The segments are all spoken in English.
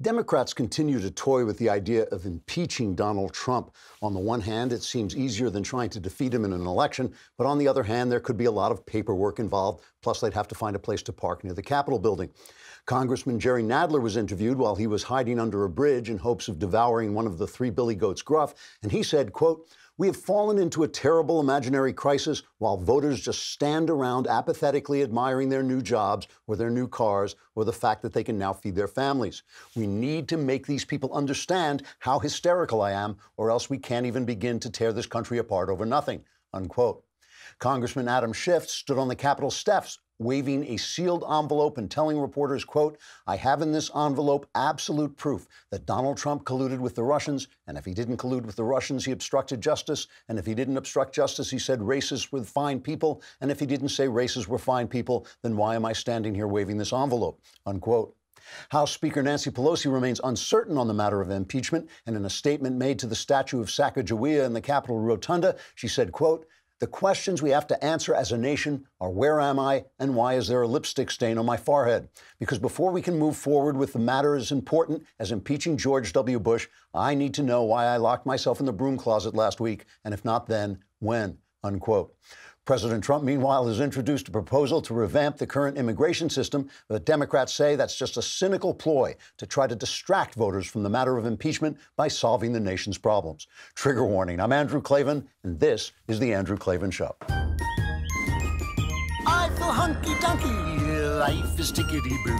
Democrats continue to toy with the idea of impeaching Donald Trump. On the one hand, it seems easier than trying to defeat him in an election, but on the other hand, there could be a lot of paperwork involved, plus they'd have to find a place to park near the Capitol building. Congressman Jerry Nadler was interviewed while he was hiding under a bridge in hopes of devouring one of the three Billy Goats gruff, and he said, quote, "We have fallen into a terrible imaginary crisis while voters just stand around apathetically admiring their new jobs or their new cars or the fact that they can now feed their families. We need to make these people understand how hysterical I am, or else we can't even begin to tear this country apart over nothing," unquote. Congressman Adam Schiff stood on the Capitol steps waving a sealed envelope and telling reporters, quote, "I have in this envelope absolute proof that Donald Trump colluded with the Russians, and if he didn't collude with the Russians, he obstructed justice, and if he didn't obstruct justice, he said racists were fine people, and if he didn't say racists were fine people, then why am I standing here waving this envelope," unquote. House Speaker Nancy Pelosi remains uncertain on the matter of impeachment, and in a statement made to the statue of Sacagawea in the Capitol Rotunda, she said, quote, "The questions we have to answer as a nation are where am I and why is there a lipstick stain on my forehead? Because before we can move forward with the matter as important as impeaching George W. Bush, I need to know why I locked myself in the broom closet last week, and if not then, when?" unquote. President Trump, meanwhile, has introduced a proposal to revamp the current immigration system, but Democrats say that's just a cynical ploy to try to distract voters from the matter of impeachment by solving the nation's problems. Trigger warning, I'm Andrew Klavan, and this is The Andrew Klavan Show. I feel hunky-dunky, life is tickety-boo.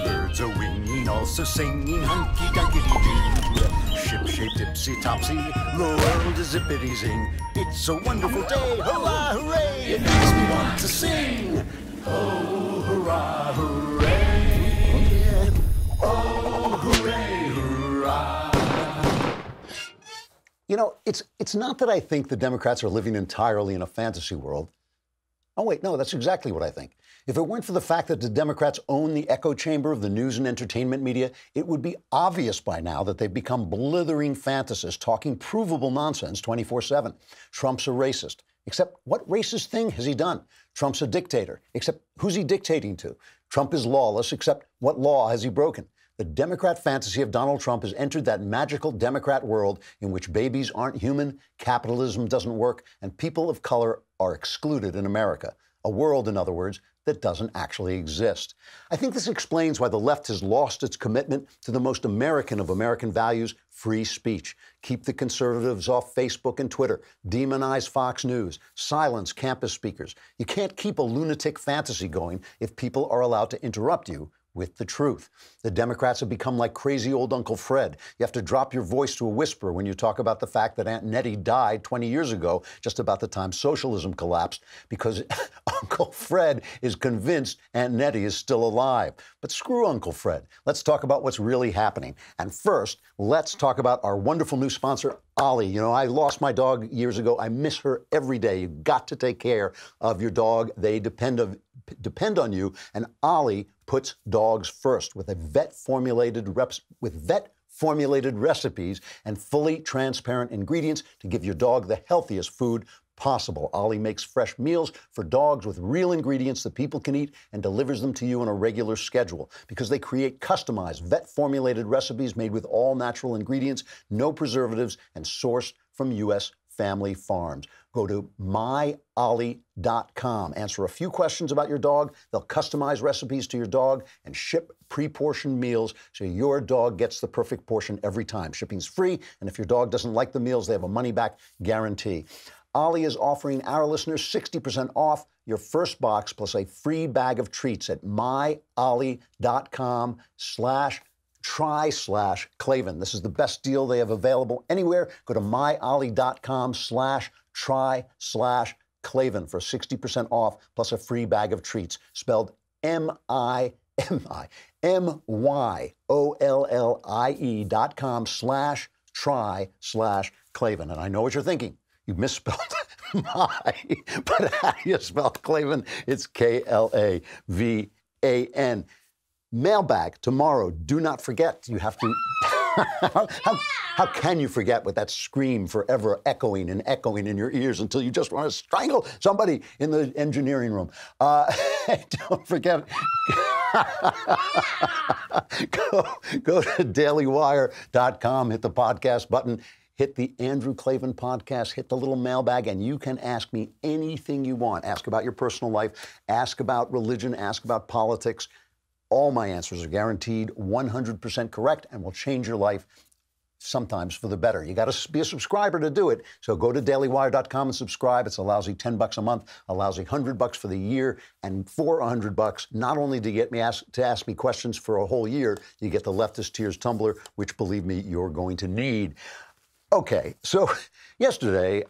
Birds are winging, also singing hunky-dunky-doo. Ship-shaped, ipsy-topsy, the world is zippity-zing. It's a wonderful day, hurrah, hooray! It makes me want to sing. Oh, hurrah, hooray! Oh, hooray, hurrah! You know, it's not that I think the Democrats are living entirely in a fantasy world. Oh, wait, no, that's exactly what I think. If it weren't for the fact that the Democrats own the echo chamber of the news and entertainment media, it would be obvious by now that they've become blithering fantasists talking provable nonsense 24/7. Trump's a racist. Except what racist thing has he done? Trump's a dictator. Except who's he dictating to? Trump is lawless. Except what law has he broken? The Democrat fantasy of Donald Trump has entered that magical Democrat world in which babies aren't human, capitalism doesn't work, and people of color are excluded in America. A world, in other words, that doesn't actually exist. I think this explains why the left has lost its commitment to the most American of American values, free speech. Keep the conservatives off Facebook and Twitter. Demonize Fox News. Silence campus speakers. You can't keep a lunatic fantasy going if people are allowed to interrupt you with the truth. The Democrats have become like crazy old Uncle Fred. You have to drop your voice to a whisper when you talk about the fact that Aunt Nettie died 20 years ago, just about the time socialism collapsed, because Uncle Fred is convinced Aunt Nettie is still alive. But screw Uncle Fred. Let's talk about what's really happening. And first, let's talk about our wonderful new sponsor, Ollie. You know, I lost my dog years ago. I miss her every day. You've got to take care of your dog. They depend on you, and Ollie puts dogs first with vet-formulated recipes and fully transparent ingredients to give your dog the healthiest food possible. Ollie makes fresh meals for dogs with real ingredients that people can eat and delivers them to you on a regular schedule because they create customized vet-formulated recipes made with all natural ingredients, no preservatives, and sourced from U.S. family farms. Go to myollie.com. Answer a few questions about your dog. They'll customize recipes to your dog and ship pre-portioned meals so your dog gets the perfect portion every time. Shipping's free, and if your dog doesn't like the meals, they have a money-back guarantee. Ollie is offering our listeners 60% off your first box plus a free bag of treats at myollie.com/try/Klavan. This is the best deal they have available anywhere. Go to myollie.com/try/Klavan for 60% off plus a free bag of treats. Spelled myollie.com/try/Klavan. And I know what you're thinking. You misspelled my, but how do you spell Klavan? It's Klavan. Mailbag tomorrow. Do not forget, you have to How can you forget with that scream forever echoing and echoing in your ears until you just want to strangle somebody in the engineering room? Don't forget. Go to dailywire.com, hit the podcast button, hit the Andrew Klavan podcast, hit the little mailbag, and you can ask me anything you want. Ask about your personal life, ask about religion, ask about politics. All my answers are guaranteed 100% correct and will change your life, sometimes for the better. You got to be a subscriber to do it. So go to dailywire.com and subscribe. It's a lousy $10 a month, a lousy $100 for the year, and for $100, not only to get me to ask me questions for a whole year, you get the Leftist Tears tumbler, which, believe me, you're going to need. Okay, so yesterday,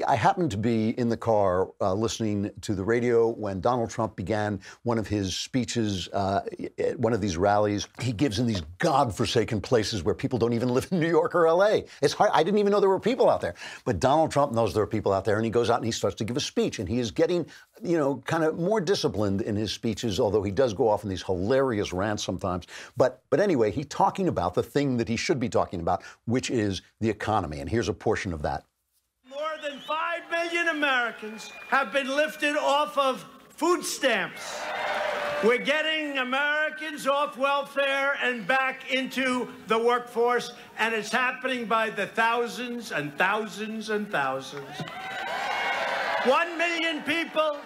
I happened to be in the car listening to the radio when Donald Trump began one of his speeches at one of these rallies he gives in these godforsaken places where people don't even live in New York or L.A. It's hard. I didn't even know there were people out there. But Donald Trump knows there are people out there, and he goes out and he starts to give a speech, and he is getting, you know, kind of more disciplined in his speeches, although he does go off in these hilarious rants sometimes. But anyway, he's talking about the thing that he should be talking about, which is the economy. And here's a portion of that. More than 5 million Americans have been lifted off of food stamps. We're getting Americans off welfare and back into the workforce, and it's happening by the thousands and thousands and thousands. 1 million people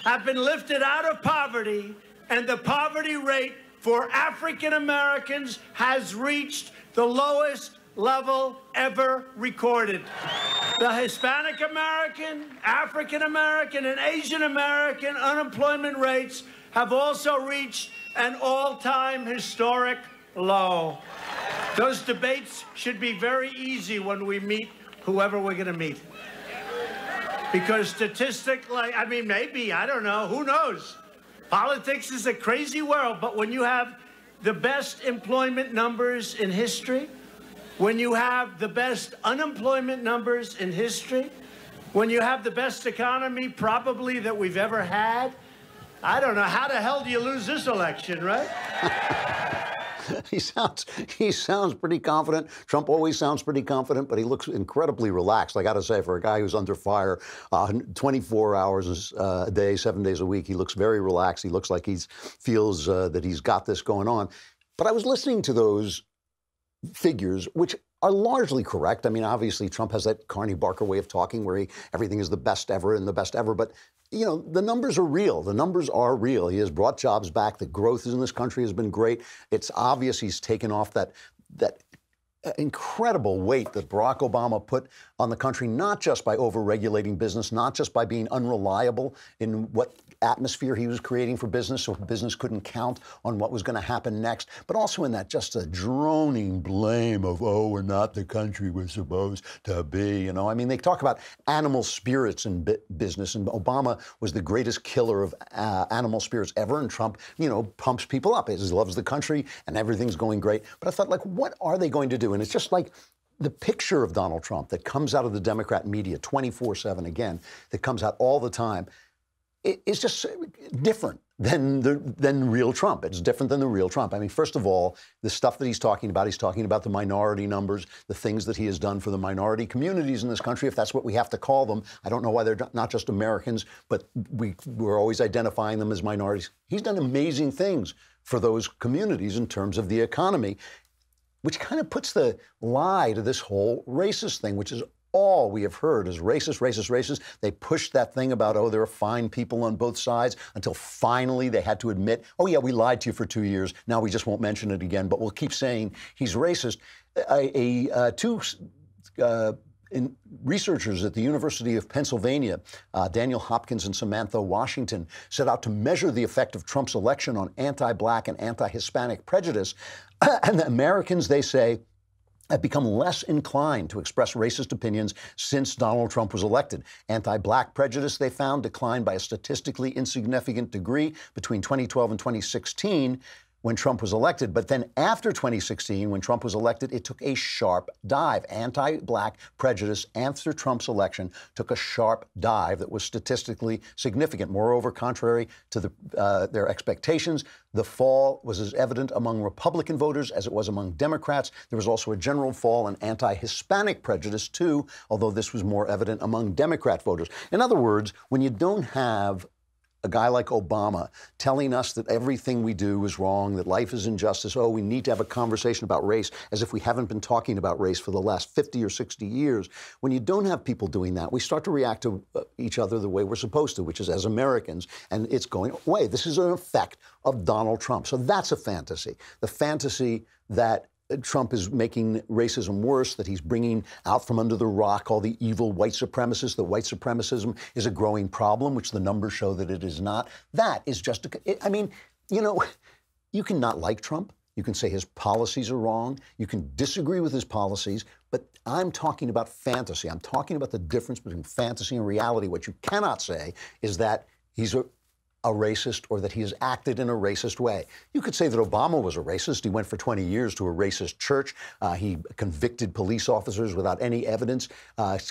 have been lifted out of poverty, and the poverty rate for African Americans has reached the lowest level ever recorded. The Hispanic American, African American, and Asian American unemployment rates have also reached an all-time historic low. Those debates should be very easy when we meet whoever we're going to meet. Because statistically, I mean, maybe, I don't know, who knows? Politics is a crazy world, but when you have the best employment numbers in history, when you have the best unemployment numbers in history, when you have the best economy probably that we've ever had, I don't know, how the hell do you lose this election, right? He sounds pretty confident. Trump always sounds pretty confident, but he looks incredibly relaxed. I got to say, for a guy who's under fire 24 hours a day, 7 days a week, he looks very relaxed. He looks like he feels that he's got this going on. But I was listening to those figures, which are largely correct. I mean, obviously, Trump has that Carney Barker way of talking where everything is the best ever and the best ever. But, you know, the numbers are real. The numbers are real. He has brought jobs back. The growth in this country has been great. It's obvious he's taken off that incredible weight that Barack Obama put on the country, not just by over-regulating business, not just by being unreliable in what atmosphere he was creating for business, so business couldn't count on what was going to happen next, but also in that just a droning blame of, oh, we're not the country we're supposed to be, you know. I mean, they talk about animal spirits in business, and Obama was the greatest killer of animal spirits ever, and Trump, you know, pumps people up. He loves the country, and everything's going great. But I thought, like, what are they going to do? And it's just like the picture of Donald Trump that comes out of the Democrat media 24/7 again, that comes out all the time, it's just different than real Trump. It's different than the real Trump. I mean, first of all, the stuff that he's talking about the minority numbers, the things that he has done for the minority communities in this country, if that's what we have to call them. I don't know why they're not just Americans, but we're always identifying them as minorities. He's done amazing things for those communities in terms of the economy, which kind of puts the lie to this whole racist thing, which is all we have heard is racist, racist, racist. They pushed that thing about, oh, there are fine people on both sides, until finally they had to admit, oh, yeah, we lied to you for 2 years. Now we just won't mention it again, but we'll keep saying he's racist. Two researchers at the University of Pennsylvania, Daniel Hopkins and Samantha Washington, set out to measure the effect of Trump's election on anti-Black and anti-Hispanic prejudice. And the Americans, they say, have become less inclined to express racist opinions since Donald Trump was elected. Anti-Black prejudice, they found, declined by a statistically insignificant degree between 2012 and 2016, when Trump was elected. But then after 2016, when Trump was elected, it took a sharp dive. Anti-black prejudice after Trump's election took a sharp dive that was statistically significant. Moreover, contrary to their expectations, the fall was as evident among Republican voters as it was among Democrats. There was also a general fall in anti-Hispanic prejudice, too, although this was more evident among Democrat voters. In other words, when you don't have a guy like Obama telling us that everything we do is wrong, that life is injustice, oh, we need to have a conversation about race, as if we haven't been talking about race for the last 50 or 60 years. When you don't have people doing that, we start to react to each other the way we're supposed to, which is as Americans, and it's going away. This is an effect of Donald Trump. So that's a fantasy. The fantasy that Trump is making racism worse, that he's bringing out from under the rock all the evil white supremacists, that white supremacism is a growing problem, which the numbers show that it is not. That is just, I mean, you know, you can not like Trump. You can say his policies are wrong. You can disagree with his policies. But I'm talking about fantasy. I'm talking about the difference between fantasy and reality. What you cannot say is that he's a racist or that he has acted in a racist way. You could say that Obama was a racist. He went for 20 years to a racist church. He convicted police officers without any evidence,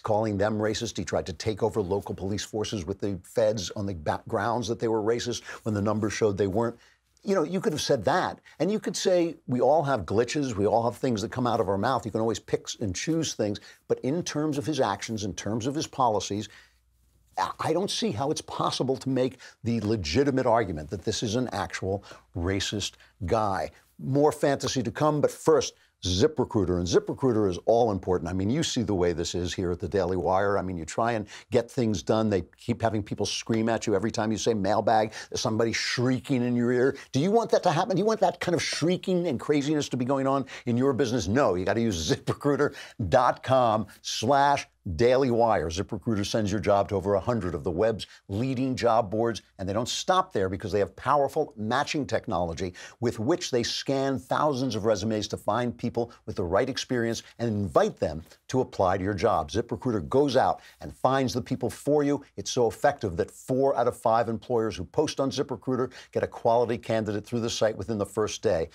calling them racist. He tried to take over local police forces with the feds on the grounds that they were racist when the numbers showed they weren't. You know, you could have said that. And you could say we all have glitches. We all have things that come out of our mouth. You can always pick and choose things. But in terms of his actions, in terms of his policies, I don't see how it's possible to make the legitimate argument that this is an actual racist guy. More fantasy to come, but first, ZipRecruiter. And ZipRecruiter is all important. I mean, you see the way this is here at the Daily Wire. I mean, you try and get things done. They keep having people scream at you every time you say mailbag. There's somebody shrieking in your ear. Do you want that to happen? Do you want that kind of shrieking and craziness to be going on in your business? No, you got to use ZipRecruiter.com/Daily Wire. ZipRecruiter sends your job to over 100 of the web's leading job boards, and they don't stop there because they have powerful matching technology with which they scan thousands of resumes to find people with the right experience and invite them to apply to your job. ZipRecruiter goes out and finds the people for you. It's so effective that 4 out of 5 employers who post on ZipRecruiter get a quality candidate through the site within the first day.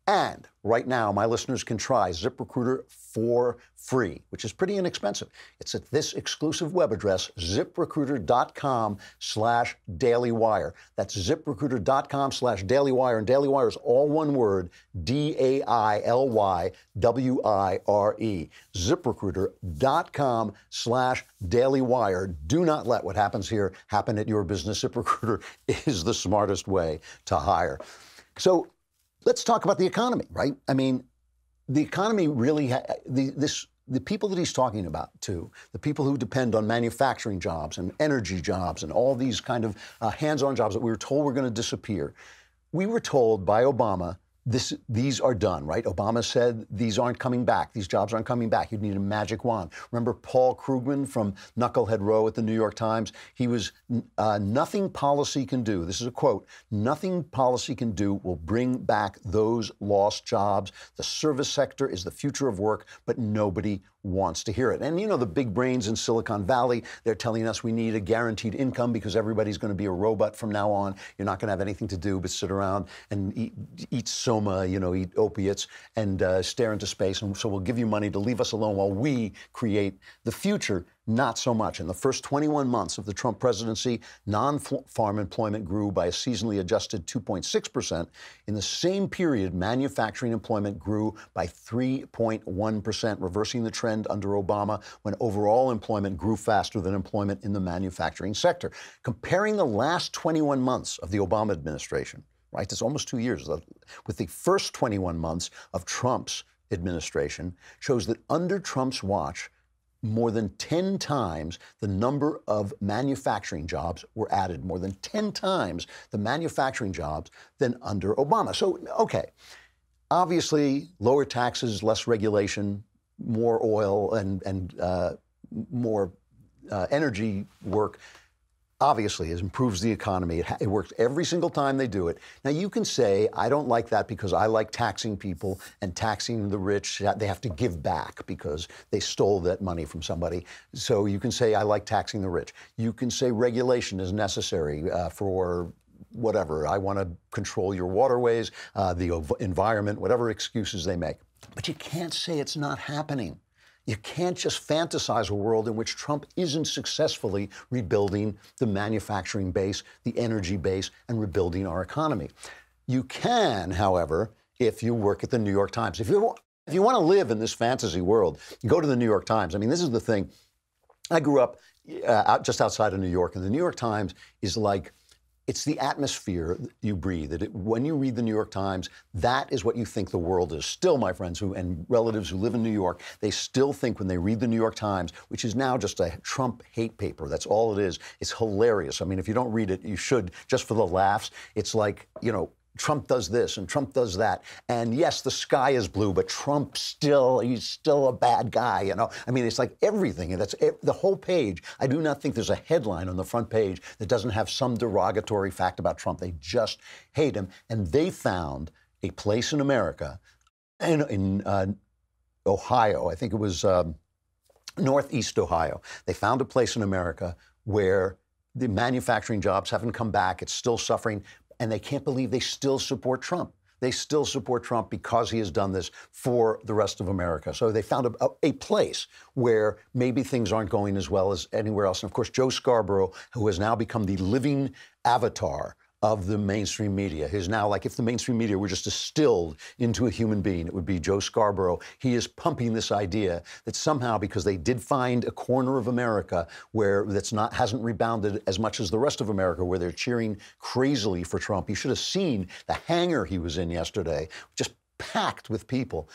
And right now, my listeners can try ZipRecruiter for free, which is pretty inexpensive. It's at this exclusive web address, ZipRecruiter.com/Daily Wire. That's ZipRecruiter.com/Daily Wire. And Daily Wire is all one word, DAILYWIRE. ZipRecruiter.com/Daily Wire. Do not let what happens here happen at your business. ZipRecruiter is the smartest way to hire. So let's talk about the economy, right? I mean, the economy really, the people that he's talking about, too, the people who depend on manufacturing jobs and energy jobs and all these kind of hands-on jobs that we were told were going to disappear. We were told by Obama, these are done, right? Obama said these aren't coming back. These jobs aren't coming back. You'd need a magic wand. Remember Paul Krugman from Knucklehead Row at the New York Times? He was, nothing policy can do, this is a quote, nothing policy can do will bring back those lost jobs. The service sector is the future of work, but nobody wants to hear it. And you know, the big brains in Silicon Valley, they're telling us we need a guaranteed income because everybody's going to be a robot from now on. You're not going to have anything to do but sit around and eat soma, you know, eat opiates and stare into space. And so we'll give you money to leave us alone while we create the future. Not so much. In the first 21 months of the Trump presidency, non-farm employment grew by a seasonally adjusted 2.6%. In the same period, manufacturing employment grew by 3.1%, reversing the trend under Obama when overall employment grew faster than employment in the manufacturing sector. Comparing the last 21 months of the Obama administration, right, it's almost 2 years, with the first 21 months of Trump's administration, shows that under Trump's watch, more than 10 times the number of manufacturing jobs were added, more than 10 times the manufacturing jobs than under Obama. So, okay, obviously lower taxes, less regulation, more oil and more energy work obviously it improves the economy. It works every single time they do it. Now, you can say, I don't like that because I like taxing people and taxing the rich. They have to give back because they stole that money from somebody. So you can say, I like taxing the rich. You can say regulation is necessary for whatever. I want to control your waterways, the environment, whatever excuses they make. But you can't say it's not happening. You can't just fantasize a world in which Trump isn't successfully rebuilding the manufacturing base, the energy base, and rebuilding our economy. You can, however, if you work at the New York Times. If you want to live in this fantasy world, go to the New York Times. I mean, this is the thing. I grew up just outside of New York, and the New York Times is like, it's the atmosphere you breathe. When you read the New York Times, that is what you think the world is. Still, my friends and relatives who live in New York, they still think when they read the New York Times, which is now just a Trump hate paper, that's all it is. It's hilarious. I mean, if you don't read it, you should, just for the laughs. It's like, you know, Trump does this and Trump does that. And yes, the sky is blue, but he's still a bad guy, you know? I mean, it's like everything, and that's the whole page. I do not think there's a headline on the front page that doesn't have some derogatory fact about Trump. They just hate him. And they found a place in America, in Ohio, I think it was Northeast Ohio. They found a place in America where the manufacturing jobs haven't come back. It's still suffering. And they can't believe they still support Trump. They still support Trump because he has done this for the rest of America. So they found a place where maybe things aren't going as well as anywhere else. And of course, Joe Scarborough, who has now become the living avatar of the mainstream media. He's now like, if the mainstream media were just distilled into a human being, it would be Joe Scarborough. He is pumping this idea that somehow, because they did find a corner of America where hasn't rebounded as much as the rest of America, where they're cheering crazily for Trump. You should have seen the hangar he was in yesterday, just packed with people.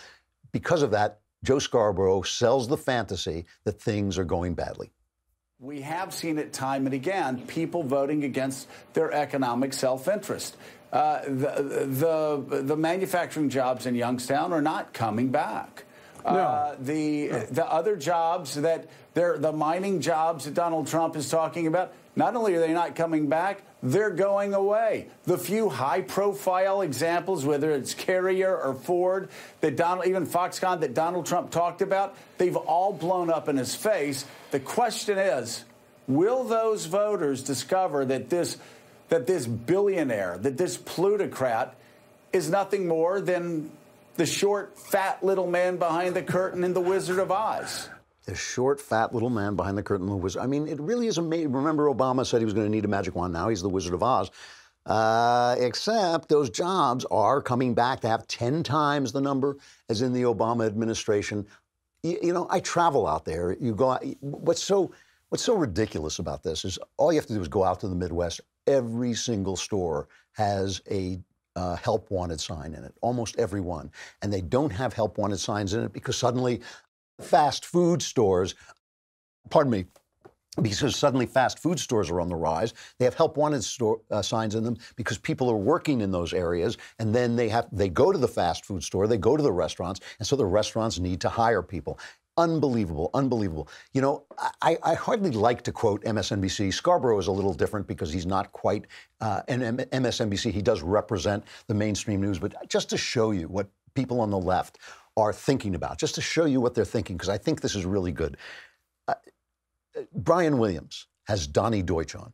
Because of that, Joe Scarborough sells the fantasy that things are going badly. We have seen it time and again, people voting against their economic self-interest. The manufacturing jobs in Youngstown are not coming back. No. The other jobs the mining jobs that Donald Trump is talking about, not only are they not coming back, they're going away. The few high-profile examples, whether it's Carrier or Ford, even Foxconn that Donald Trump talked about, they've all blown up in his face. The question is, will those voters discover that this billionaire, that this plutocrat is nothing more than the short, fat little man behind the curtain in The Wizard of Oz? The short, fat little man behind the curtain was, I mean, it really is amazing. Remember, Obama said he was going to need a magic wand. Now he's the Wizard of Oz. Except those jobs are coming back to have 10 times the number as in the Obama administration. You know, I travel out there. You go out, what's so ridiculous about this is all you have to do is go out to the Midwest. Every single store has a help wanted sign in it, almost every one. And they don't have help wanted signs in it because suddenly fast food stores, because suddenly fast food stores are on the rise. They have help wanted signs in them because people are working in those areas, and then they go to the fast food store, they go to the restaurants, and so the restaurants need to hire people. Unbelievable, unbelievable. You know, I hardly like to quote MSNBC. Scarborough is a little different because he's not quite an MSNBC. He does represent the mainstream news, but just to show you what people on the left are thinking about, just to show you what they're thinking, because I think this is really good. Brian Williams has Donnie Deutsch on.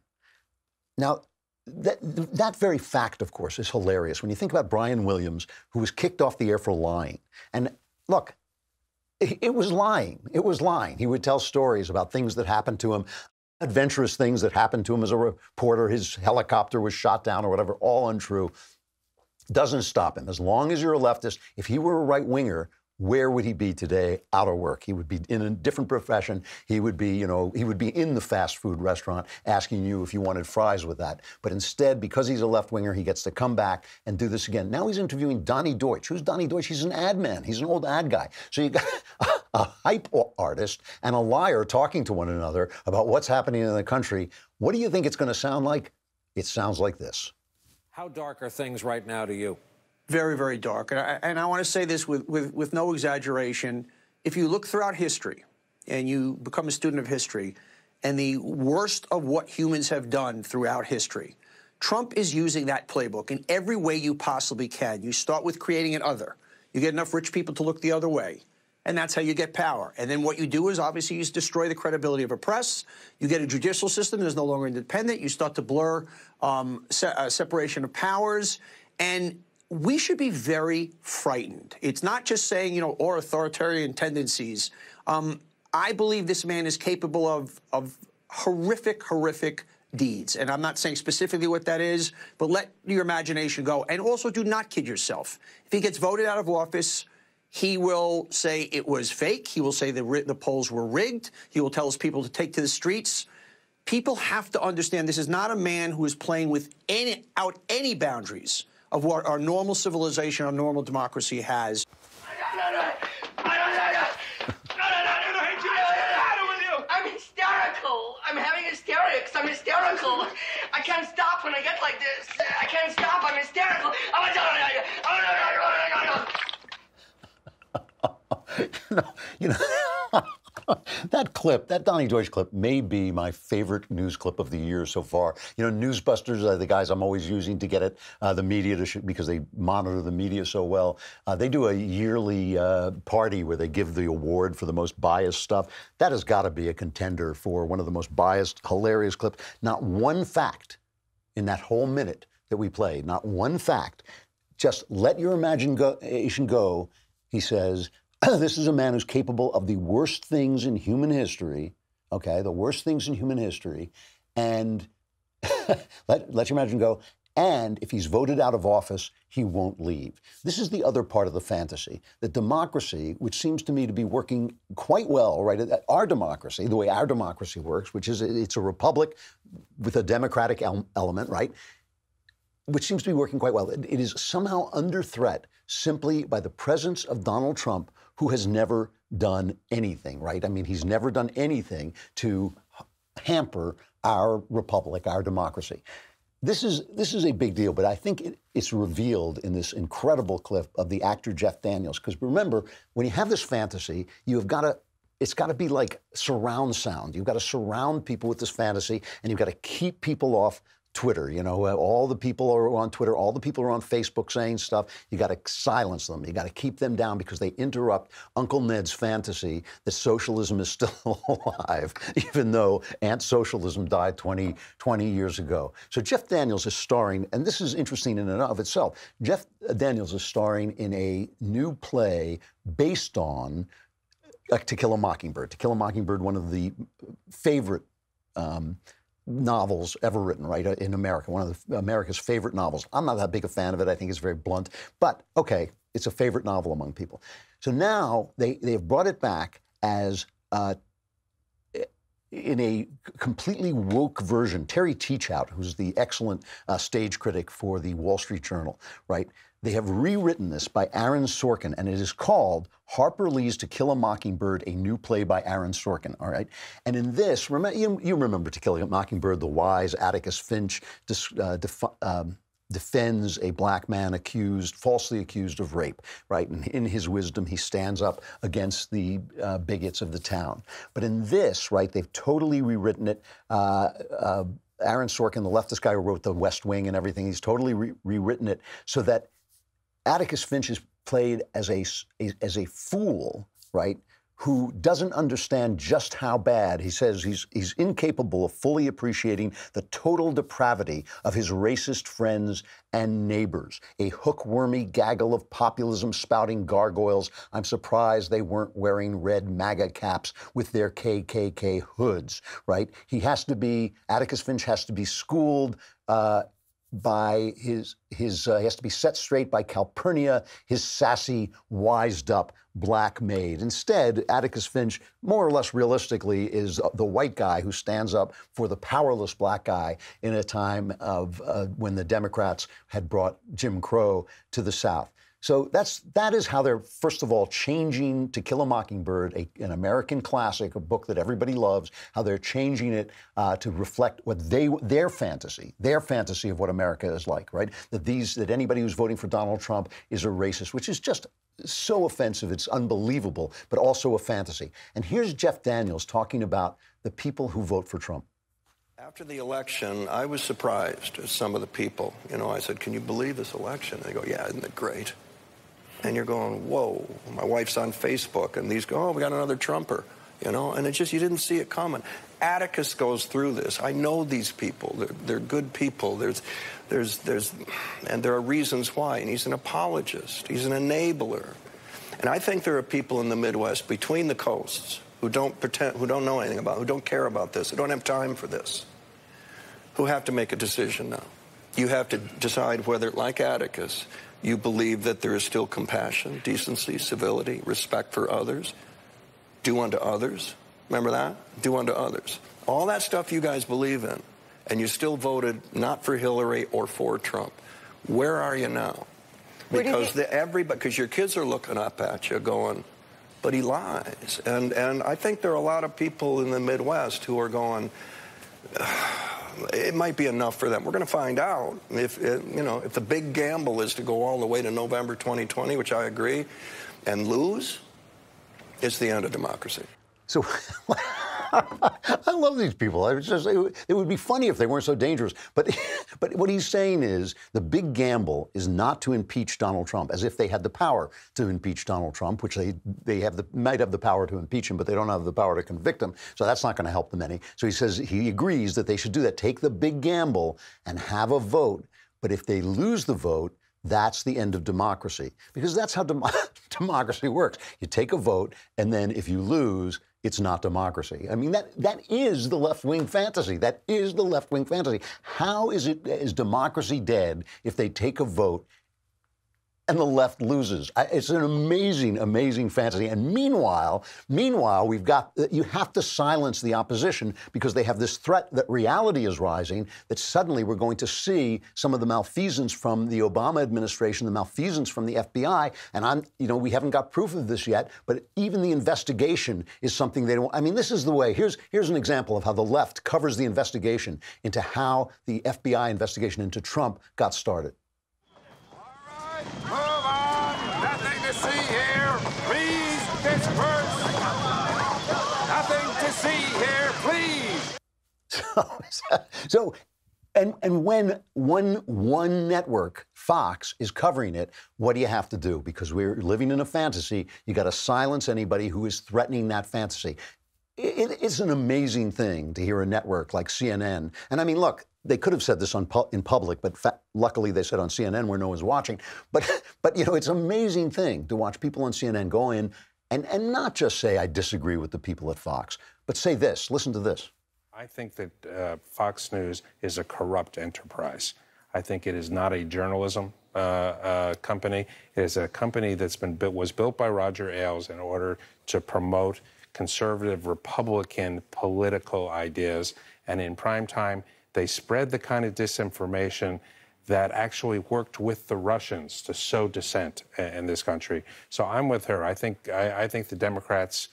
Now, that very fact, of course, is hilarious. When you think about Brian Williams, who was kicked off the air for lying. And look, it was lying. It was lying. He would tell stories about things that happened to him, adventurous things that happened to him as a reporter. His helicopter was shot down or whatever, all untrue. Doesn't stop him. As long as you're a leftist, if he were a right-winger, where would he be today? Out of work. He would be in a different profession. He would be, you know, he would be in the fast food restaurant asking you if you wanted fries with that. But instead, because he's a left-winger, he gets to come back and do this again. Now he's interviewing Donnie Deutsch. Who's Donnie Deutsch? He's an ad man. He's an old ad guy. So you got a hype artist and a liar talking to one another about what's happening in the country. What do you think it's going to sound like? It sounds like this. How dark are things right now to you? Very, very dark. And I want to say this with no exaggeration. If you look throughout history and you become a student of history and the worst of what humans have done throughout history, Trump is using that playbook in every way you possibly can. You start with creating an other. You get enough rich people to look the other way. and that's how you get power. And then what you do is obviously you destroy the credibility of a press. You get a judicial system that is no longer independent. You start to blur separation of powers. And we should be very frightened. It's not just saying, you know, or authoritarian tendencies. I believe this man is capable of horrific, horrific deeds. And I'm not saying specifically what that is, but let your imagination go. And also do not kid yourself. If he gets voted out of office, he will say it was fake. He will say the polls were rigged. He will tell his people to take to the streets. People have to understand this is not a man who is playing with any boundaries of what our normal civilization, our normal democracy has. I'm hysterical. I'm having hysterics. I'm hysterical. I can't stop when I get like this. I can't stop. I'm hysterical. You know, that clip, that Donnie Deutsch clip, may be my favorite news clip of the year so far. You know, Newsbusters are the guys I'm always using to get at the media because they monitor the media so well. They do a yearly party where they give the award for the most biased stuff. That has got to be a contender for one of the most biased, hilarious clips. Not one fact in that whole minute that we played, not one fact. Just let your imagination go, he says. This is a man who's capable of the worst things in human history, okay, the worst things in human history, and let your imagination go, and if he's voted out of office, he won't leave. This is the other part of the fantasy, that democracy, which seems to me to be working quite well, right, our democracy, the way our democracy works, which is it's a republic with a democratic element, right, which seems to be working quite well. It is somehow under threat simply by the presence of Donald Trump, who has never done anything, right? I mean, he's never done anything to hamper our republic, our democracy. This is a big deal, but I think it's revealed in this incredible clip of the actor Jeff Daniels. Because remember, when you have this fantasy, it's got to be like surround sound. You've got to surround people with this fantasy, and you've got to keep people off Twitter. You know, all the people are on Twitter, all the people are on Facebook saying stuff. You got to silence them. You got to keep them down because they interrupt Uncle Ned's fantasy that socialism is still alive, even though Aunt Socialism died 20 years ago. So Jeff Daniels is starring, and this is interesting in and of itself. Jeff Daniels is starring in a new play based on To Kill a Mockingbird. To Kill a Mockingbird, one of the favorite novels ever written, right, in America, one of America's favorite novels. I'm not that big a fan of it. I think it's very blunt, but okay, it's a favorite novel among people. So now they have brought it back as in a completely woke version. Terry Teachout, who's the excellent stage critic for the Wall Street Journal, right? They have rewritten this by Aaron Sorkin, and it is called Harper Lee's To Kill a Mockingbird, a new play by Aaron Sorkin, all right? And in this, you remember To Kill a Mockingbird, the wise Atticus Finch defends a black man falsely accused of rape, right? And in his wisdom, he stands up against the bigots of the town. But in this, right, they've totally rewritten it. Aaron Sorkin, the leftist guy who wrote The West Wing and everything, he's totally rewritten it so that Atticus Finch is played as a fool, right, who doesn't understand just how bad. He says he's incapable of fully appreciating the total depravity of his racist friends and neighbors. A hookwormy gaggle of populism spouting gargoyles. I'm surprised they weren't wearing red MAGA caps with their KKK hoods, right? Atticus Finch has to be schooled by he has to be set straight by Calpurnia, his sassy, wised-up black maid. Instead, Atticus Finch, more or less realistically, is the white guy who stands up for the powerless black guy in a time of when the Democrats had brought Jim Crow to the South. So that is how they're, first of all, changing To Kill a Mockingbird, an American classic, a book that everybody loves, how they're changing it to reflect what their fantasy of what America is like, right? That anybody who's voting for Donald Trump is a racist, which is just so offensive, it's unbelievable, but also a fantasy. And here's Jeff Daniels talking about the people who vote for Trump. After the election, I was surprised at some of the people. You know, I said, can you believe this election? They go, yeah, isn't it great? And you're going, whoa, my wife's on Facebook, and these go, oh, we got another Trumper, you know? And it's just, you didn't see it coming. Atticus goes through this. I know these people. They're good people. And there are reasons why. And he's an apologist. He's an enabler. And I think there are people in the Midwest, between the coasts, who don't know anything about it, who don't care about this, who don't have time for this, who have to make a decision now. You have to decide whether, like Atticus, you believe that there is still compassion, decency, civility, respect for others. Do unto others. Remember that? Do unto others. All that stuff you guys believe in, and you still voted not for Hillary or for Trump. Where are you now? Because because your kids are looking up at you going, but he lies. And I think there are a lot of people in the Midwest who are going, it might be enough for them. We're going to find out if the big gamble is to go all the way to November 2020, which I agree, and lose, it's the end of democracy. So I love these people. It would be funny if they weren't so dangerous. But what he's saying is the big gamble is not to impeach Donald Trump, as if they had the power to impeach Donald Trump, which they might have the power to impeach him, but they don't have the power to convict him. So that's not going to help them any. So he says he agrees that they should do that. Take the big gamble and have a vote. But if they lose the vote, that's the end of democracy. Because that's how democracy works. You take a vote, and then if you lose, it's not democracy. I mean, that is the left-wing fantasy. That is the left-wing fantasy. How is democracy dead if they take a vote and the left loses? It's an amazing, amazing fantasy. And meanwhile, we've got, you have to silence the opposition because they have this threat that reality is rising, that suddenly we're going to see some of the malfeasance from the Obama administration, the malfeasance from the FBI. And we haven't got proof of this yet, but even the investigation is something they don't, I mean, this is the way. Here's an example of how the left covers the investigation into how the FBI investigation into Trump got started. Move on! Nothing to see here! Please disperse! Nothing to see here, please! And when one network, Fox, is covering it, what do you have to do? Because we're living in a fantasy. You got to silence anybody who is threatening that fantasy. It's an amazing thing to hear a network like CNN. And I mean, look, they could have said this in public, but luckily they said on CNN where no one's watching. But it's an amazing thing to watch people on CNN go in and not just say, I disagree with the people at Fox, but say this. Listen to this. I think that Fox News is a corrupt enterprise. I think it is not a journalism company. It is a company was built by Roger Ailes in order to promote conservative Republican political ideas. And in prime time, they spread the kind of disinformation that actually worked with the Russians to sow dissent in this country. So I'm with her. I think the Democrats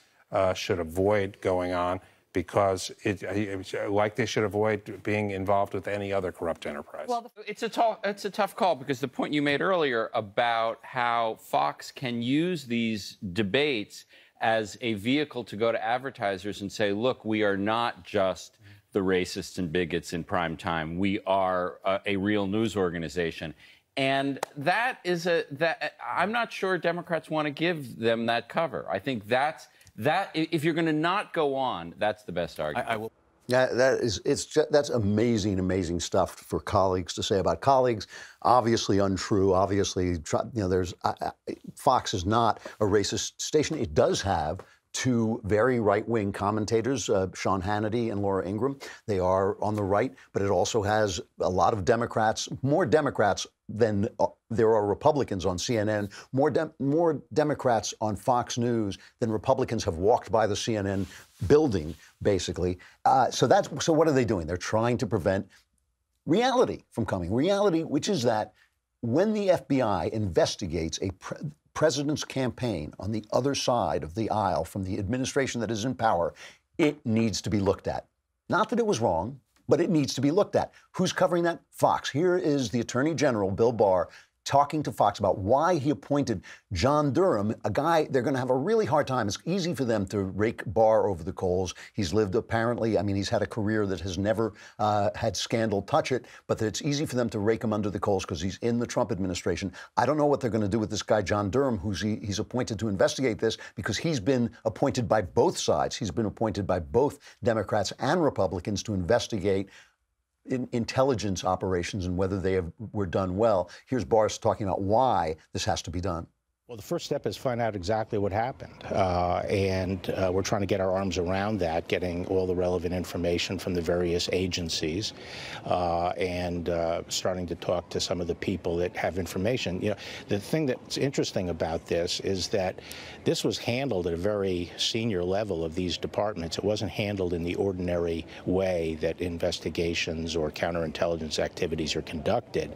should avoid going on because like they should avoid being involved with any other corrupt enterprise. Well, it's a tough call because the point you made earlier about how Fox can use these debates as a vehicle to go to advertisers and say, look, we are not just the racists and bigots in prime time. We are a real news organization. And that is I'm not sure Democrats want to give them that cover. I think that if you're going to not go on, that's the best argument. I will. Yeah, that's amazing, amazing stuff for colleagues to say about colleagues. Obviously untrue. Obviously, Fox is not a racist station. It does have two very right-wing commentators, Sean Hannity and Laura Ingraham. They are on the right, but it also has a lot of Democrats, more Democrats than there are Republicans on CNN, more Democrats on Fox News than Republicans have walked by the CNN building, basically. So what are they doing? They're trying to prevent reality from coming. Reality, which is that when the FBI investigates a president's campaign on the other side of the aisle from the administration that is in power, it needs to be looked at. Not that it was wrong, but it needs to be looked at. Who's covering that? Fox. Here is the Attorney General, Bill Barr, talking to Fox about why he appointed John Durham, a guy they're going to have a really hard time. It's easy for them to rake Barr over the coals. He's lived apparently, I mean, he's had a career that has never had scandal touch it, but it's easy for them to rake him under the coals because he's in the Trump administration. I don't know what they're going to do with this guy, John Durham, he's appointed to investigate this because he's been appointed by both sides. He's been appointed by both Democrats and Republicans to investigate intelligence operations and whether they were done well. Here's Barr talking about why this has to be done. Well, the first step is find out exactly what happened. And we're trying to get our arms around that, getting all the relevant information from the various agencies and starting to talk to some of the people that have information. You know, the thing that's interesting about this is that this was handled at a very senior level of these departments. It wasn't handled in the ordinary way that investigations or counterintelligence activities are conducted.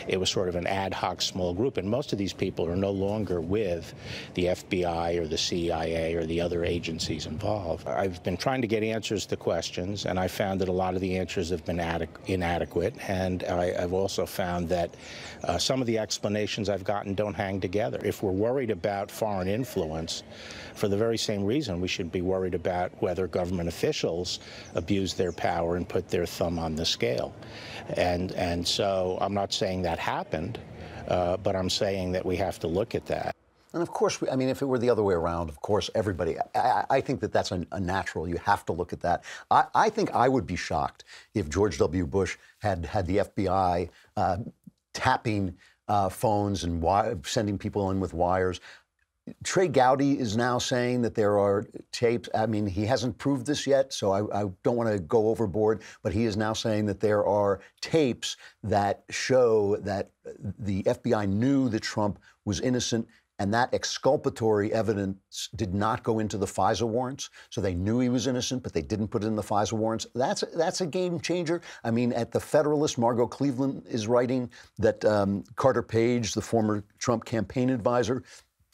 It was sort of an ad hoc small group, and most of these people are no longer with the FBI or the CIA or the other agencies involved. I've been trying to get answers to questions, and I found that a lot of the answers have been inadequate, and I've also found that some of the explanations I've gotten don't hang together. If we're worried about foreign influence, for the very same reason, we should be worried about whether government officials abuse their power and put their thumb on the scale. And so I'm not saying that happened, but I'm saying that we have to look at that. And of course, I mean, if it were the other way around, of course, everybody, I think that that's a natural. You have to look at that. I think I would be shocked if George W. Bush had the FBI tapping phones and sending people in with wires. Trey Gowdy is now saying that there are tapes. I mean, he hasn't proved this yet, so I don't want to go overboard, but he is now saying that there are tapes that show that the FBI knew that Trump was innocent, and that exculpatory evidence did not go into the FISA warrants. So they knew he was innocent, but they didn't put it in the FISA warrants. That's a game changer. I mean, at the Federalist, Margot Cleveland is writing that Carter Page, the former Trump campaign advisor,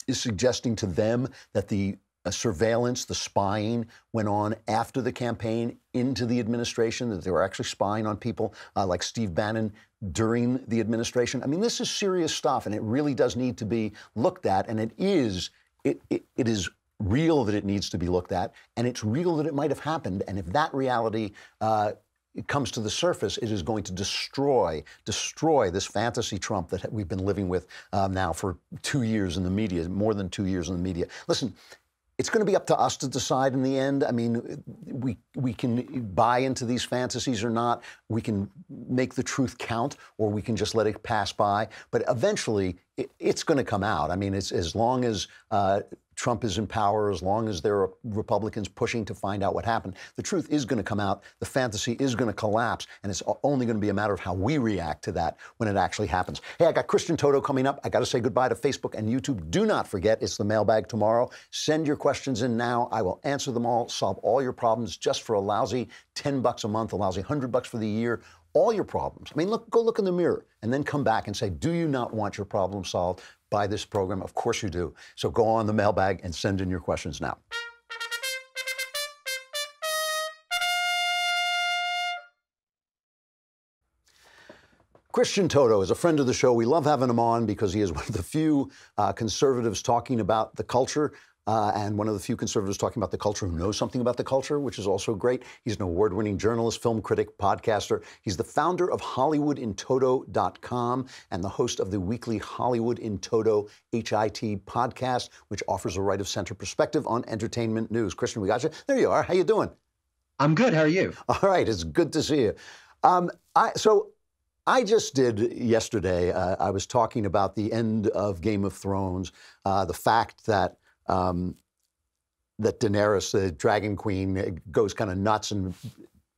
is suggesting to them that the surveillance, the spying went on after the campaign into the administration, that they were actually spying on people like Steve Bannon during the administration. I mean, this is serious stuff, and it really does need to be looked at, and it is real that it needs to be looked at, and it's real that it might have happened, and if that reality it comes to the surface, it is going to destroy this fantasy Trump that we've been living with now for 2 years in the media, more than 2 years in the media. Listen, it's going to be up to us to decide in the end. I mean, we can buy into these fantasies or not. We can make the truth count, or we can just let it pass by. But eventually, it's going to come out. I mean, it's as long as Trump is in power, as long as there are Republicans pushing to find out what happened, the truth is going to come out. The fantasy is going to collapse, and it's only going to be a matter of how we react to that when it actually happens. Hey, I got Christian Toto coming up. I got to say goodbye to Facebook and YouTube. Do not forget, it's the mailbag tomorrow. Send your questions in now. I will answer them all, solve all your problems just for a lousy $10 a month, a lousy $100 for the year. All your problems. I mean, go look in the mirror and then come back and say, do you not want your problem solved by this program? Of course you do. So go on the mailbag and send in your questions now. Christian Toto is a friend of the show. We love having him on because he is one of the few conservatives talking about the culture. And one of the few conservatives talking about the culture who knows something about the culture, which is also great. He's an award-winning journalist, film critic, podcaster. He's the founder of HollywoodInToto.com and the host of the weekly Hollywood in Toto HIT podcast, which offers a right-of-center perspective on entertainment news. Christian, we got you. There you are. How you doing? I'm good. How are you? All right. It's good to see you. So I just did yesterday, I was talking about the end of Game of Thrones, the fact that Daenerys, the Dragon Queen, goes kind of nuts and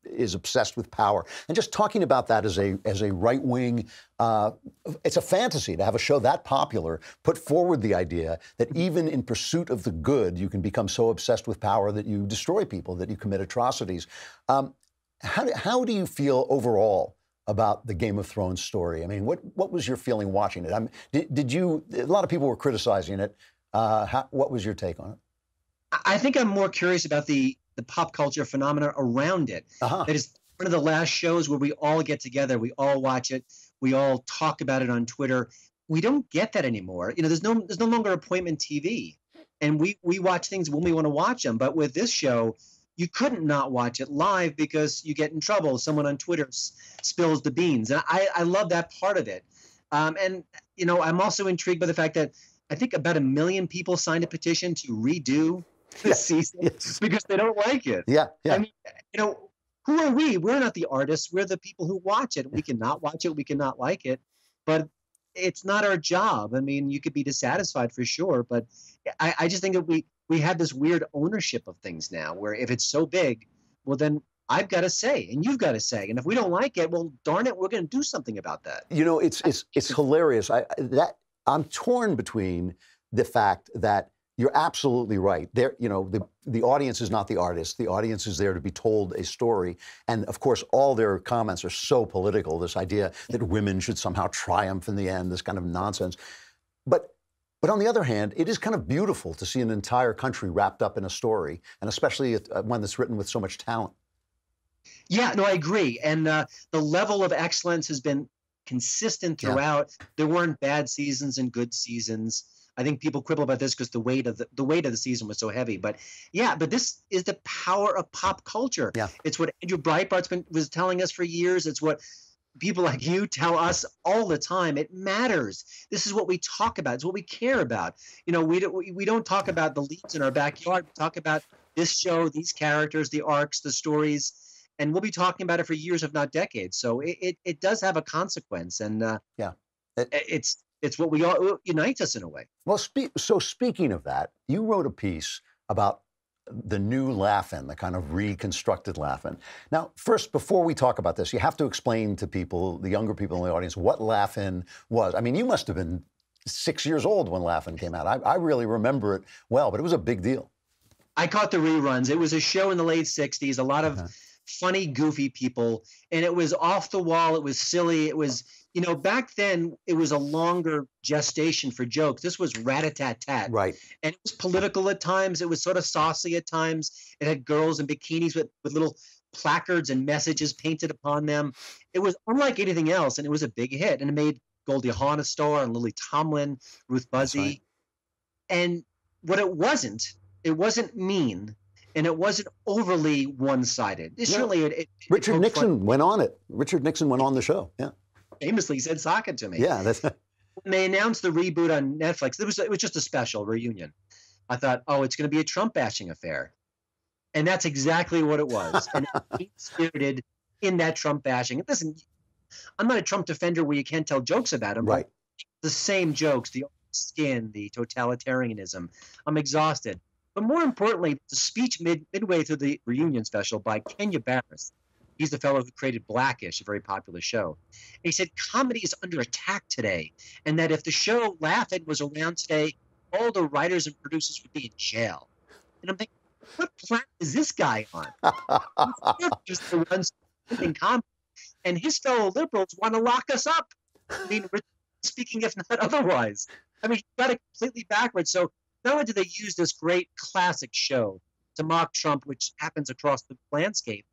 is obsessed with power. And just talking about that as a right-wing, it's a fantasy to have a show that popular put forward the idea that even in pursuit of the good, you can become so obsessed with power that you destroy people, that you commit atrocities. How do you feel overall about the Game of Thrones story? I mean, what was your feeling watching it? Did you? A lot of people were criticizing it. What was your take on it? I think I'm more curious about the pop culture phenomena around it. It is one of the last shows where we all get together, we all watch it, we all talk about it on Twitter. we don't get that anymore. You know, there's no longer appointment TV, and we watch things when we want to watch them. But with this show, you couldn't not watch it live because you get in trouble. Someone on Twitter spills the beans, and I love that part of it. And you know, I'm also intrigued by the fact that I think about 1 million people signed a petition to redo the season because they don't like it. Yeah, yeah. I mean, you know, who are we? We're not the artists. We're the people who watch it. We cannot watch it. We cannot like it, but it's not our job. I mean, you could be dissatisfied for sure, but I just think that we have this weird ownership of things now, where if it's so big, well, then I've got to say, and you've got to say, and if we don't like it, well, darn it, we're going to do something about that. You know, it's hilarious. I'm torn between the fact that you're absolutely right. There, you know, the audience is not the artist. The audience is there to be told a story. And of course, all their comments are so political. This idea that women should somehow triumph in the end, this kind of nonsense. But on the other hand, it is kind of beautiful to see an entire country wrapped up in a story, and especially one that's written with so much talent. Yeah, no, I agree. And the level of excellence has been consistent throughout. Yeah. There weren't bad seasons and good seasons. I think people quibble about this because the weight of the season was so heavy. But yeah, but this is the power of pop culture. Yeah. It's what Andrew Breitbart was telling us for years. It's what people like you tell us all the time. It matters. This is what we talk about. It's what we care about. You know, we don't talk about the leaves in our backyard. We talk about this show, these characters, the arcs, the stories, and we'll be talking about it for years, if not decades. So it does have a consequence, and it's what we all unites us in a way. Well, so speaking of that, you wrote a piece about the new Laugh-In, the kind of reconstructed Laugh-In. Now, first, before we talk about this, you have to explain to people, the younger people in the audience, what Laugh-In was. I mean, you must have been 6 years old when Laugh-In came out. I really remember it well, but it was a big deal. I caught the reruns. It was a show in the late 60s, a lot of funny, goofy people, and it was off the wall. It was silly. It was, you know, back then it was a longer gestation for jokes. This was rat-a-tat-tat. Right. And it was political at times. It was sort of saucy at times. It had girls in bikinis with little placards and messages painted upon them. It was unlike anything else, and it was a big hit. And it made Goldie Hawn a star, and Lily Tomlin, Ruth Buzzy. Right. And what it wasn't mean. And it wasn't overly one-sided. Richard Nixon went on it. Richard Nixon went on the show. Yeah, famously said "sock it to me." Yeah, that's. When they announced the reboot on Netflix, it was just a special reunion. I thought, oh, it's going to be a Trump bashing affair, and that's exactly what it was. And it spirited in that Trump bashing. Listen, I'm not a Trump defender where you can't tell jokes about him. Right. The same jokes, the skin, the totalitarianism. I'm exhausted. But more importantly, the speech midway through the reunion special by Kenya Barris. He's the fellow who created Blackish, a very popular show. And he said, comedy is under attack today, and that if the show Laugh-In was around today, all the writers and producers would be in jail. And I'm thinking, what planet is this guy on? Just the ones in comedy. And his fellow liberals want to lock us up. I mean, speaking if not otherwise. I mean, he got it completely backwards. So not only do they use this great classic show to mock Trump, which happens across the landscape,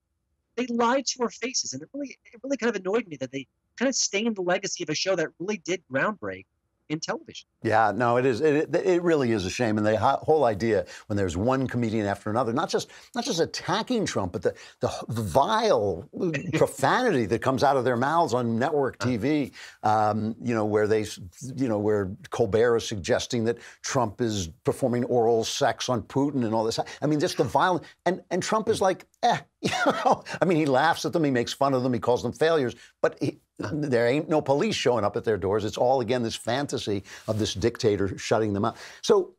they lied to our faces. And it really kind of annoyed me that they kind of stained the legacy of a show that really did groundbreak in television. Yeah, no, it is. It really is a shame. And the whole idea when there's one comedian after another, not just attacking Trump, but the vile profanity that comes out of their mouths on network TV, where Colbert is suggesting that Trump is performing oral sex on Putin and all this. I mean, just the violence. And Trump is like, I mean, he laughs at them, he makes fun of them, he calls them failures, but there ain't no police showing up at their doors. It's all, again, this fantasy of this dictator shutting them out. So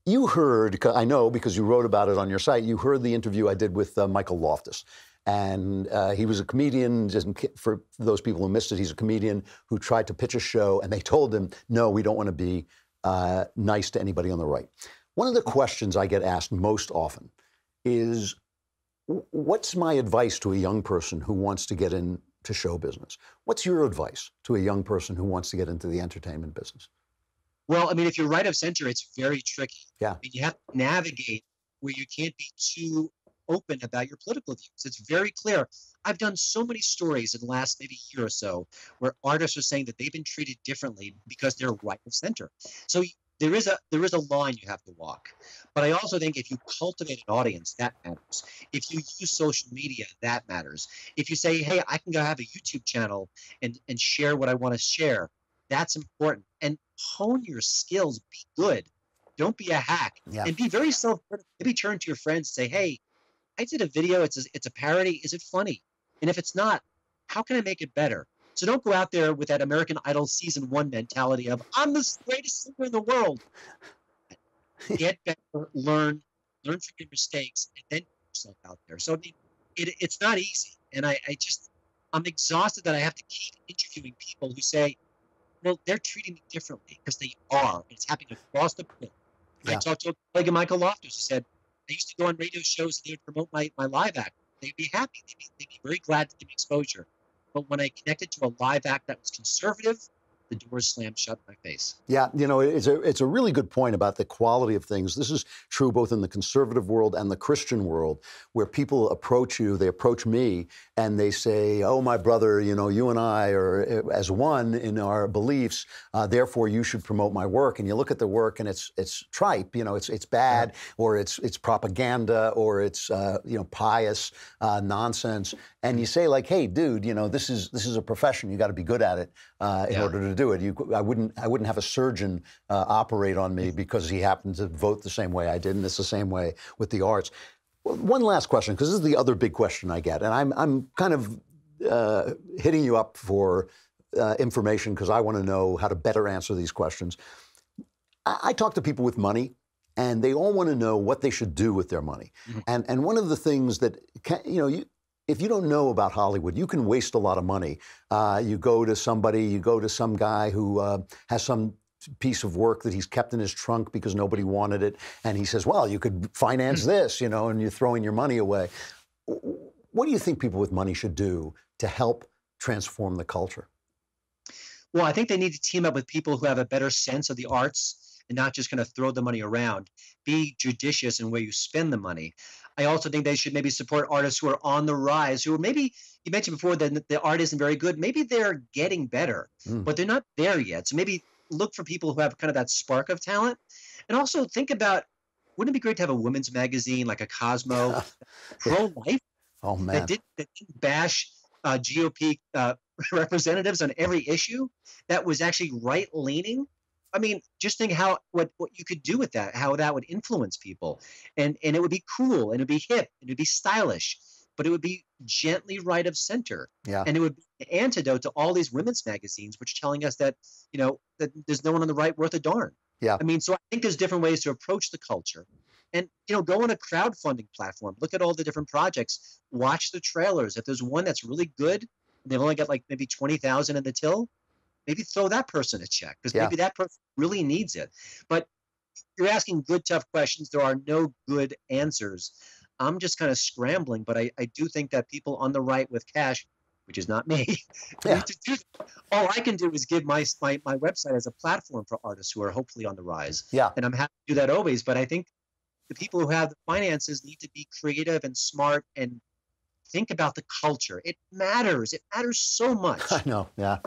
you heard, I know because you wrote about it on your site, you heard the interview I did with Michael Loftus. And he was a comedian, just for those people who missed it, he's a comedian who tried to pitch a show, and they told him, no, we don't want to be nice to anybody on the right. One of the questions I get asked most often is, what's my advice to a young person who wants to get into show business? What's your advice to a young person who wants to get into the entertainment business? Well, I mean, if you're right of center, it's very tricky. Yeah. I mean, you have to navigate where you can't be too open about your political views. It's very clear. I've done so many stories in the last maybe year or so where artists are saying that they've been treated differently because they're right of center. So there is a line you have to walk. But I also think if you cultivate an audience, that matters. If you use social media, that matters. If you say, hey, I can go have a YouTube channel and share what I want to share, that's important. And hone your skills. Be good. Don't be a hack. Yeah. And be very self-critical. Maybe turn to your friends and say, hey, I did a video. It's a parody. Is it funny? And if it's not, how can I make it better? So don't go out there with that American Idol season 1 mentality of, I'm the greatest singer in the world. Get better, learn from your mistakes, and then put yourself out there. So I mean, it's not easy. And I'm exhausted that I have to keep interviewing people who say, well, they're treating me differently, because they are. It's happening across the board. Yeah. I talked to a colleague of Michael Loftus who said, I used to go on radio shows and they would promote my live act. They'd be happy. They'd be very glad to give me exposure. But when I connected to a live act that was conservative, the doors slammed shut in my face. Yeah, you know, it's a really good point about the quality of things. This is true both in the conservative world and the Christian world, where people approach you, they approach me, and they say, oh, my brother, you know, you and I are as one in our beliefs, therefore you should promote my work. And you look at the work and it's tripe, you know, it's bad, or it's propaganda, or it's, you know, pious nonsense. And you say, like, hey, dude, you know, this is a profession. You got to be good at it in order to do it. I wouldn't have a surgeon operate on me because he happened to vote the same way I did, and it's the same way with the arts. Well, one last question, because this is the other big question I get, and I'm kind of hitting you up for information because I want to know how to better answer these questions. I talk to people with money, and they all want to know what they should do with their money. Mm-hmm. And one of the things that if you don't know about Hollywood, you can waste a lot of money. You go to some guy who has some piece of work that he's kept in his trunk because nobody wanted it, and he says, well, you could finance this, you know, and you're throwing your money away. What do you think people with money should do to help transform the culture? Well, I think they need to team up with people who have a better sense of the arts and not just kind of throw the money around. Be judicious in where you spend the money. I also think they should maybe support artists who are on the rise, who are maybe, you mentioned before that the art isn't very good. Maybe they're getting better, but they're not there yet. So maybe look for people who have kind of that spark of talent. And also think about, wouldn't it be great to have a women's magazine like a Cosmo, pro-life? Oh, man. That didn't bash GOP representatives on every issue, that was actually right-leaning. I mean, just think what you could do with that, how that would influence people. And it would be cool, and it would be hip, and it would be stylish, but it would be gently right of center. Yeah. And it would be an antidote to all these women's magazines, which are telling us that, you know, that there's no one on the right worth a darn. Yeah. I mean, so I think there's different ways to approach the culture. And, you know, go on a crowdfunding platform, look at all the different projects, watch the trailers. If there's one that's really good, they've only got like maybe 20,000 in the till, maybe throw that person a check, because maybe that person really needs it. But you're asking good, tough questions. There are no good answers. I'm just kind of scrambling, but I do think that people on the right with cash, which is not me, need to do that. All I can do is give my website as a platform for artists who are hopefully on the rise. Yeah. And I'm happy to do that always. But I think the people who have the finances need to be creative and smart and think about the culture. It matters. It matters so much. I know, yeah.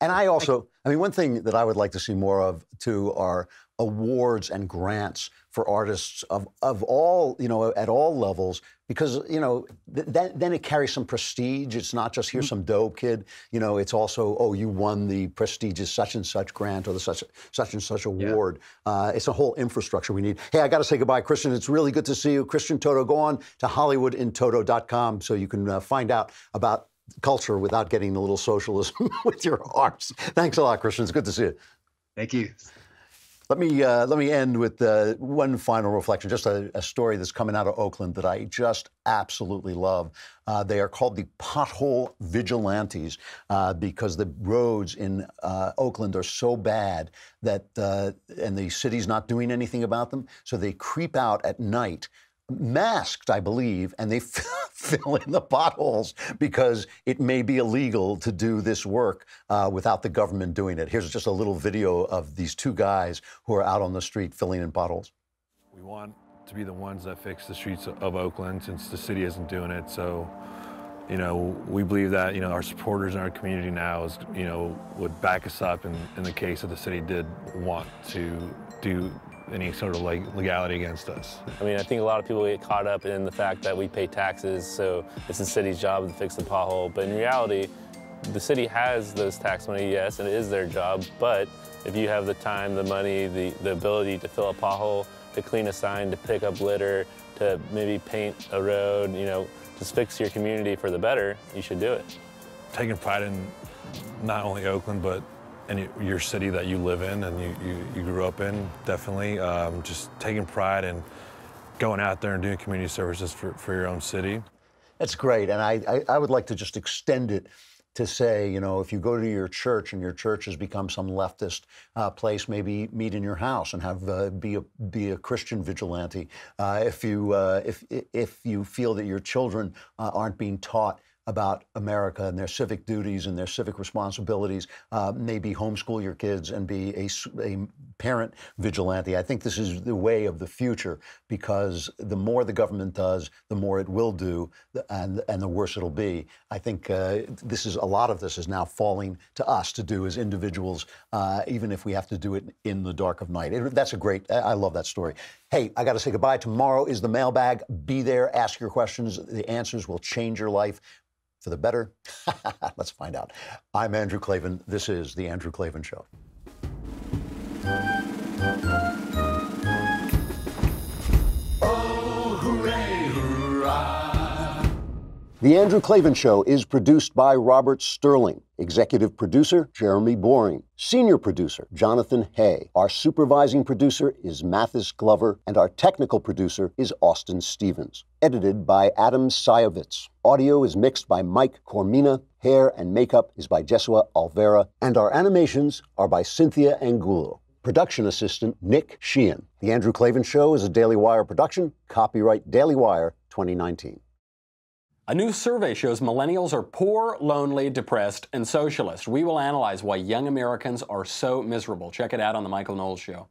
And I also, I mean, one thing that I would like to see more of, too, are awards and grants for artists of all, you know, at all levels, because, you know, then it carries some prestige. It's not just, here's some dope kid. You know, it's also, oh, you won the prestigious such and such grant or the such and such award. Yeah. It's a whole infrastructure we need. Hey, I got to say goodbye, Christian. It's really good to see you. Christian Toto, go on to HollywoodInToto.com so you can find out about culture without getting a little socialism with your arts. Thanks a lot, Christian. It's good to see you. Thank you. Let me end with one final reflection, just a story that's coming out of Oakland that I just absolutely love. They are called the Pothole Vigilantes because the roads in Oakland are so bad that, and the city's not doing anything about them, so they creep out at night, masked, I believe, and they fill in the potholes because it may be illegal to do this work without the government doing it. Here's just a little video of these two guys who are out on the street filling in potholes. We want to be the ones that fix the streets of Oakland, since the city isn't doing it. So, you know, we believe that, you know, our supporters in our community now is, you know, would back us up in the case that the city did want to do any sort of legality against us. I mean, I think a lot of people get caught up in the fact that we pay taxes, so it's the city's job to fix the pothole. But in reality, the city has those tax money, yes, and it is their job. But if you have the time, the money, the ability to fill a pothole, to clean a sign, to pick up litter, to maybe paint a road, you know, just fix your community for the better, you should do it. Taking pride in not only Oakland, but in your city that you live in and you grew up in, definitely. Just taking pride in going out there and doing community services for your own city. That's great, and I would like to just extend it to say, you know, if you go to your church and your church has become some leftist place, maybe meet in your house and have be a Christian vigilante. If you feel that your children aren't being taught about America and their civic duties and their civic responsibilities, maybe homeschool your kids and be a parent vigilante. I think this is the way of the future, because the more the government does, the more it will do, and the worse it'll be. I think a lot of this is now falling to us to do as individuals, even if we have to do it in the dark of night. That's a great, I love that story. Hey, I got to say goodbye. Tomorrow is the mailbag. Be there, ask your questions. The answers will change your life. For the better? Let's find out. I'm Andrew Klavan. This is The Andrew Klavan Show. Oh, hooray, hurrah. The Andrew Klavan Show is produced by Robert Sterling. Executive producer, Jeremy Boring. Senior producer, Jonathan Hay. Our supervising producer is Mathis Glover, and our technical producer is Austin Stevens. Edited by Adam Sayevitz. Audio is mixed by Mike Cormina. Hair and makeup is by Jesua Alvera. And our animations are by Cynthia Angulo. Production assistant, Nick Sheehan. The Andrew Klavan Show is a Daily Wire production. Copyright Daily Wire 2019. A new survey shows millennials are poor, lonely, depressed, and socialist. We will analyze why young Americans are so miserable. Check it out on The Michael Knowles Show.